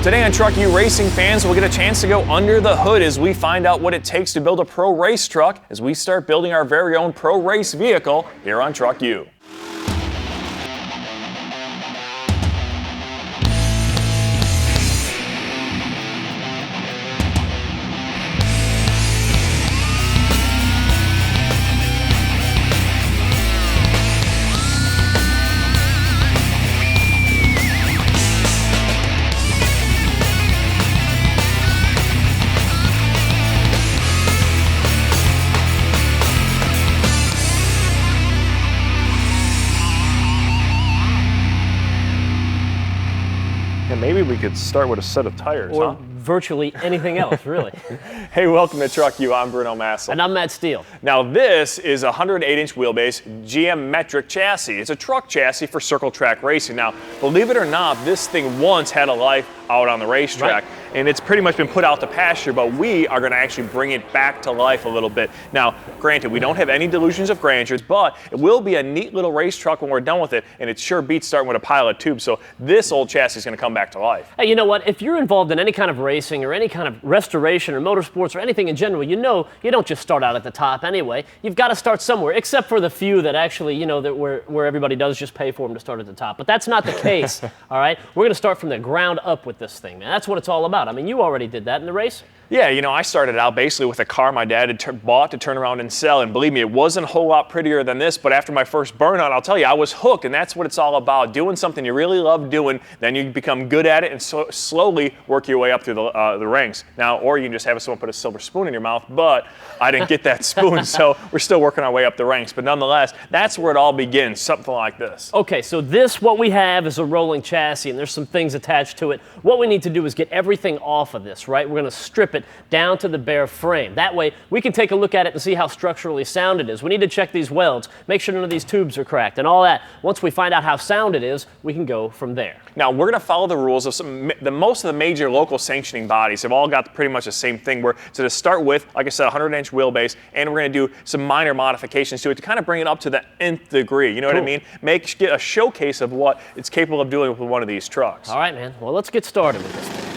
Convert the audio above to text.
Today on TruckU, racing fans will get a chance to go under the hood as we find out what it takes to build a pro race truck as we start building our very own pro race vehicle here on TruckU. Maybe we could start with a set of tires, or virtually anything else, really. Hey, welcome to TruckU. I'm Bruno and Matt. And I'm Matt Steele. Now this is a 108-inch wheelbase geometric chassis. It's a truck chassis for circle track racing. Now, believe it or not, this thing once had a life out on the racetrack. Right. And it's pretty much been put out to pasture, but we are going to actually bring it back to life a little bit. Now, granted, we don't have any delusions of grandeur, but it will be a neat little race truck when we're done with it, and it sure beats starting with a pile of tubes, so this old chassis is going to come back to life. Hey, you know what? If you're involved in any kind of racing or any kind of restoration or motorsports or anything in general, you know you don't just start out at the top anyway. You've got to start somewhere, except for the few that actually, you know, that where everybody does just pay for them to start at the top. But that's not the case, all right? We're going to start from the ground up with this thing, man. That's what it's all about. I mean, you already did that in the race. Yeah, you know, I started out basically with a car my dad had bought to turn around and sell, and believe me, it wasn't a whole lot prettier than this, but after my first burnout, I'll tell you, I was hooked, and that's what it's all about, doing something you really love doing, then you become good at it and so slowly work your way up through the ranks. Now, or you can just have someone put a silver spoon in your mouth, but I didn't get that spoon, so we're still working our way up the ranks, but nonetheless, that's where it all begins, something like this. Okay, so what we have is a rolling chassis, and there's some things attached to it. What we need to do is get everything off of this, right? We're going to strip it down to the bare frame. That way, we can take a look at it and see how structurally sound it is. We need to check these welds, make sure none of these tubes are cracked, and all that. Once we find out how sound it is, we can go from there. Now, we're going to follow the rules of most of the major local sanctioning bodies have all got pretty much the same thing. So to start with, like I said, a 100-inch wheelbase, and we're going to do some minor modifications to it to kind of bring it up to the nth degree. You know what I mean? Get a showcase of what it's capable of doing with one of these trucks. All right, man. Well, let's get started with this thing.